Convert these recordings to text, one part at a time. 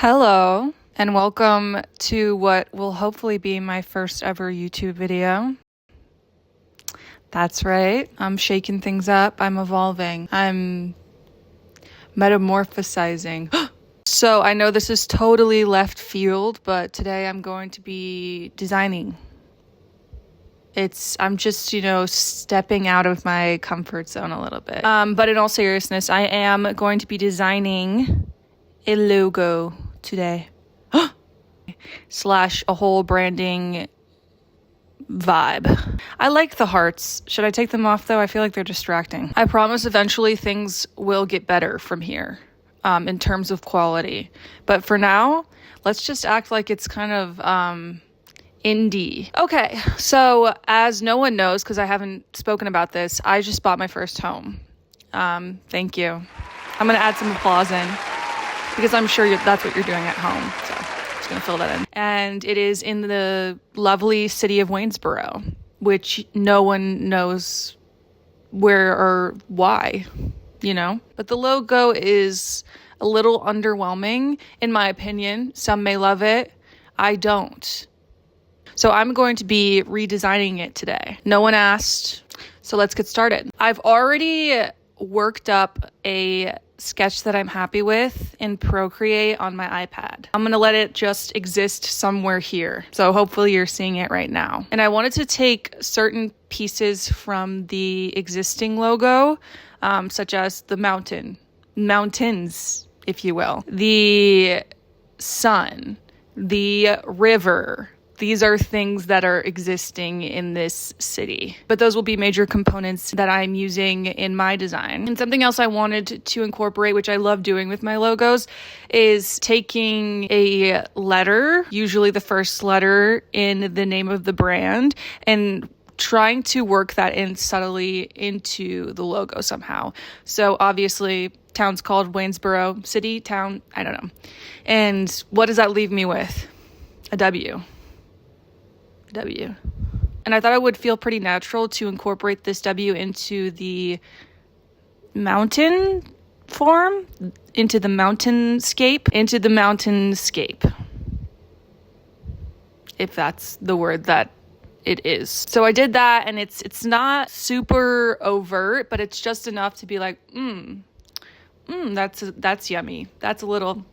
Hello, and welcome to what will hopefully be my first ever YouTube video. That's right, I'm shaking things up, I'm evolving, I'm metamorphosizing. So I know this is totally left field, but today I'm going to be designing. I'm just, stepping out of my comfort zone a little bit. But in all seriousness, I am going to be designing a logo today. / a whole branding vibe. I like the hearts. Should I take them off though? I feel like they're distracting. I promise eventually things will get better from here in terms of quality. But for now, let's just act like it's kind of indie. Okay, so as no one knows, because I haven't spoken about this, I just bought my first home. Thank you. I'm going to add some applause in because I'm sure that's what you're doing at home. So I'm just going to fill that in. And it is in the lovely city of Waynesboro, which no one knows where or why, But the logo is a little underwhelming, in my opinion. Some may love it. I don't. So I'm going to be redesigning it today. No one asked, so let's get started. I've already worked up a sketch that I'm happy with in Procreate on my iPad. I'm gonna let it just exist somewhere here. So hopefully you're seeing it right now. And I wanted to take certain pieces from the existing logo, such as the mountains, if you will, the sun, the river. These are things that are existing in this city, but those will be major components that I'm using in my design. And something else I wanted to incorporate, which I love doing with my logos, is taking a letter, usually the first letter in the name of the brand, and trying to work that in subtly into the logo somehow. So obviously, town's called Waynesboro, city, town, I don't know. And what does that leave me with? A W. And I thought it would feel pretty natural to incorporate this W into the mountain form, into the mountainscape, if that's the word that it is. So I did that, and it's not super overt, but it's just enough to be like, that's yummy. That's a little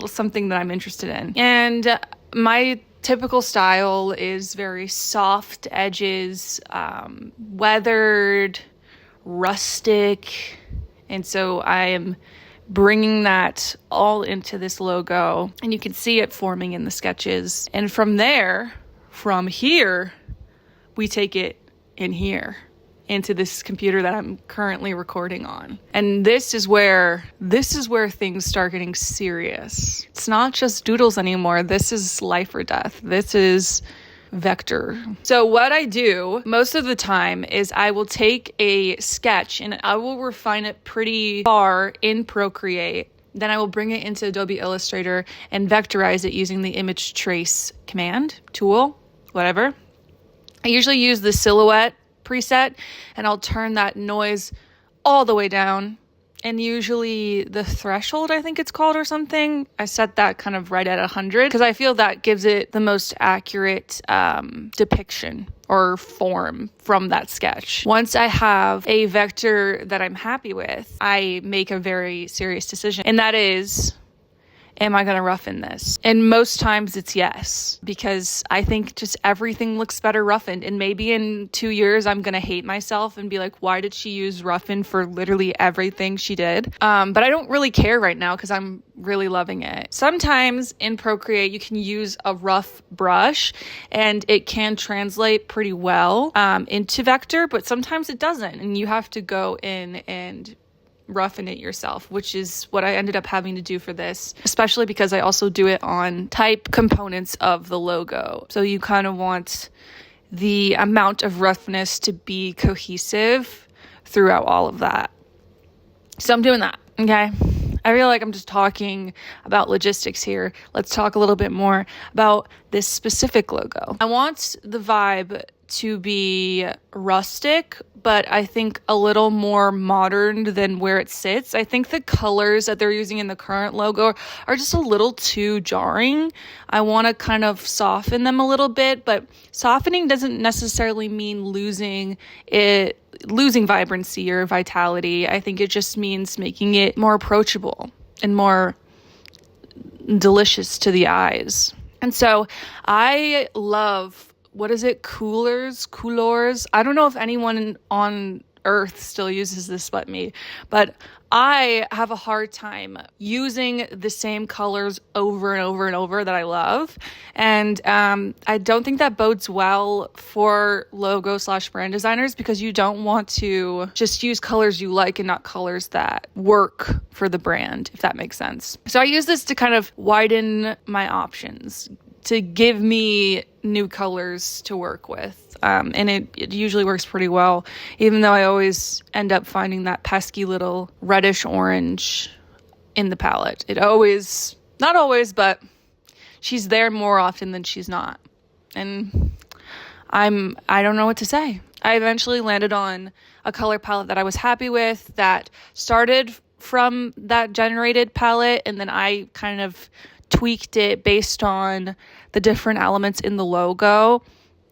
something that I'm interested in. And my typical style is very soft edges, weathered, rustic. And so I am bringing that all into this logo, and you can see it forming in the sketches. And from here, we take it in here into this computer that I'm currently recording on. And this is where things start getting serious. It's not just doodles anymore. This is life or death. This is vector. So what I do most of the time is I will take a sketch and I will refine it pretty far in Procreate. Then I will bring it into Adobe Illustrator and vectorize it using the image trace command, tool, whatever. I usually use the silhouette preset, and I'll turn that noise all the way down, and usually the threshold, I think it's called, or something, I set that kind of right at 100 because I feel that gives it the most accurate depiction or form from that sketch. Once I have a vector that I'm happy with, I make a very serious decision, and that is, am I going to roughen this? And most times it's yes, because I think just everything looks better roughened. And maybe in 2 years, I'm going to hate myself and be like, why did she use roughen for literally everything she did? But I don't really care right now because I'm really loving it. Sometimes in Procreate, you can use a rough brush and it can translate pretty well into vector, but sometimes it doesn't. And you have to go in and roughen it yourself, which is what I ended up having to do for this, especially because I also do it on type components of the logo. So you kind of want the amount of roughness to be cohesive throughout all of that. So I'm doing that, okay? I feel like I'm just talking about logistics here. Let's talk a little bit more about this specific logo. I want the vibe to be rustic, but I think a little more modern than where it sits. I think the colors that they're using in the current logo are just a little too jarring. I want to kind of soften them a little bit, but softening doesn't necessarily mean losing vibrancy or vitality. I think it just means making it more approachable and more delicious to the eyes. And so I love, coolers. I don't know if anyone on earth still uses this but me, but I have a hard time using the same colors over and over and over that I love. And I don't think that bodes well for logo/brand designers, because you don't want to just use colors you like and not colors that work for the brand, if that makes sense. So I use this to kind of widen my options, to give me new colors to work with. And it usually works pretty well, even though I always end up finding that pesky little reddish orange in the palette. Not always, but she's there more often than she's not. And I don't know what to say. I eventually landed on a color palette that I was happy with, that started from that generated palette, and then I kind of tweaked it based on the different elements in the logo.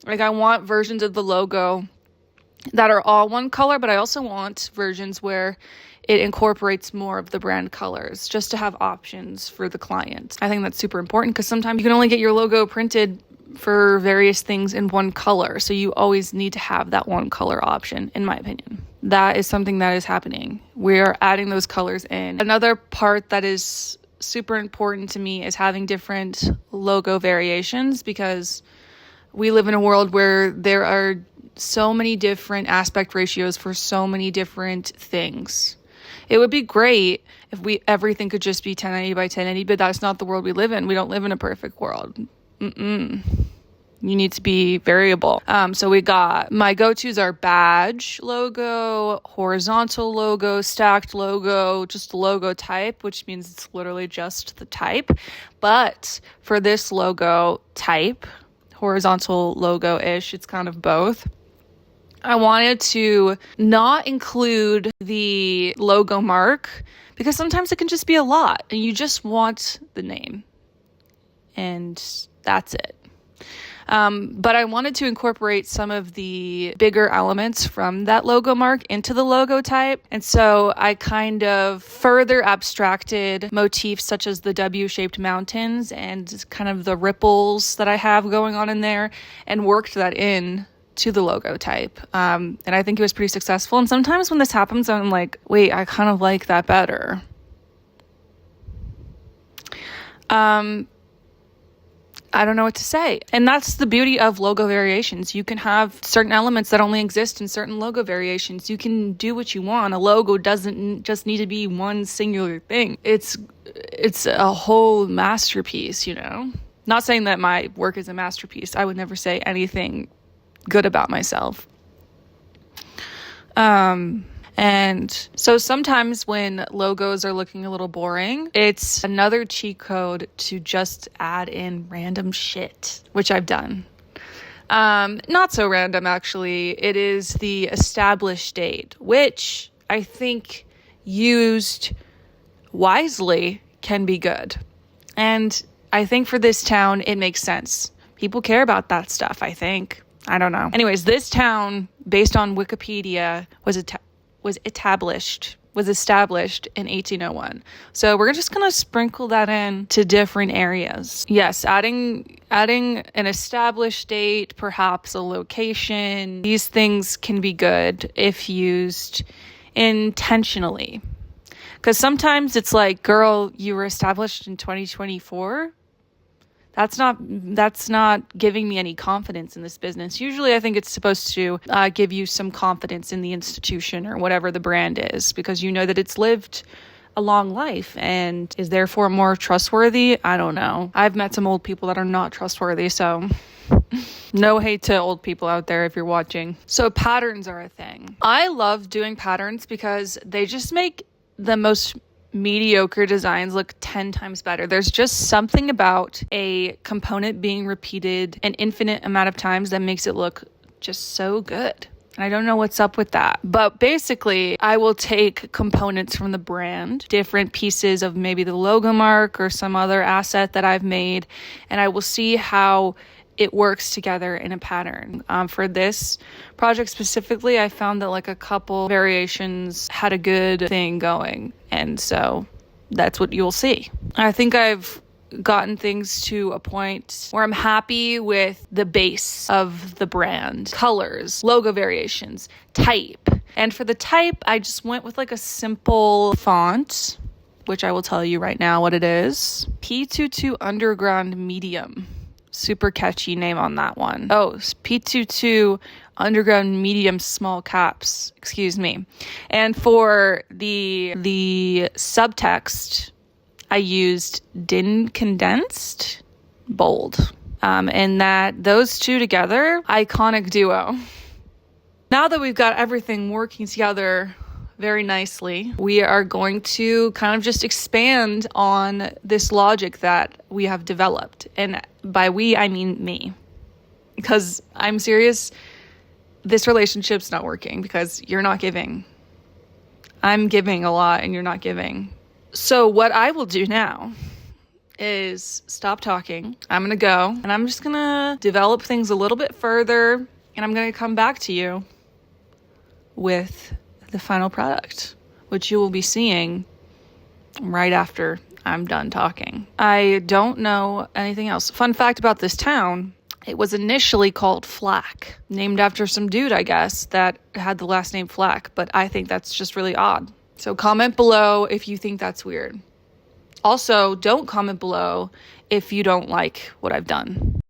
Like, I want versions of the logo that are all one color, but I also want versions where it incorporates more of the brand colors, just to have options for the client. I think that's super important, because sometimes you can only get your logo printed for various things in one color. So you always need to have that one color option, in my opinion. That is something that is happening. We're adding those colors in. Another part that is super important to me is having different logo variations, because we live in a world where there are so many different aspect ratios for so many different things. It would be great if everything could just be 1080 by 1080, but that's not the world we live in. We don't live in a perfect world. You need to be variable. So we got, my go-tos are badge logo, horizontal logo, stacked logo, just logo type, which means it's literally just the type. But for this logo type, horizontal logo-ish, it's kind of both, I wanted to not include the logo mark, because sometimes it can just be a lot and you just want the name and that's it. But I wanted to incorporate some of the bigger elements from that logo mark into the logo type. And so I kind of further abstracted motifs such as the W-shaped mountains and kind of the ripples that I have going on in there, and worked that in to the logo type. And I think it was pretty successful. And sometimes when this happens, I'm like, wait, I kind of like that better. I don't know what to say. And that's the beauty of logo variations. You can have certain elements that only exist in certain logo variations. You can do what you want. A logo doesn't just need to be one singular thing. It's a whole masterpiece, you know? Not saying that my work is a masterpiece. I would never say anything good about myself. And so sometimes when logos are looking a little boring, it's another cheat code to just add in random shit, which I've done. Not so random, actually. It is the established date, which I think used wisely can be good. And I think for this town, it makes sense. People care about that stuff, I think. I don't know. Anyways, this town, based on Wikipedia, was established in 1801. So we're just going to sprinkle that in to different areas. Yes, adding an established date, perhaps a location. These things can be good if used intentionally. Because sometimes it's like, girl, you were established in 2024. That's not giving me any confidence in this business. Usually I think it's supposed to give you some confidence in the institution or whatever the brand is, because you know that it's lived a long life and is therefore more trustworthy. I don't know. I've met some old people that are not trustworthy, so no hate to old people out there if you're watching. So patterns are a thing. I love doing patterns because they just make the most mediocre designs look 10 times better. There's just something about a component being repeated an infinite amount of times that makes it look just so good. And I don't know what's up with that. But basically, I will take components from the brand, different pieces of maybe the logo mark or some other asset that I've made, and I will see how it works together in a pattern. For this project specifically, I found that like a couple variations had a good thing going. And so that's what you'll see. I think I've gotten things to a point where I'm happy with the base of the brand, colors, logo variations, type. And for the type, I just went with like a simple font, which I will tell you right now what it is. P22 Underground Medium. Super catchy name on that one. Oh, P22 Underground Medium small caps. Excuse me. And for the subtext, I used DIN condensed bold. And those two together, iconic duo. Now that we've got everything working together very nicely, we are going to kind of just expand on this logic that we have developed. And by we, I mean me. Because I'm serious, this relationship's not working because you're not giving. I'm giving a lot and you're not giving. So what I will do now is stop talking. I'm going to go and I'm just going to develop things a little bit further, and I'm going to come back to you with the final product, which you will be seeing right after I'm done talking. I don't know anything else. Fun fact about this town, it was initially called Flack, named after some dude, I guess, that had the last name Flack, but I think that's just really odd. So comment below if you think that's weird. Also, don't comment below if you don't like what I've done.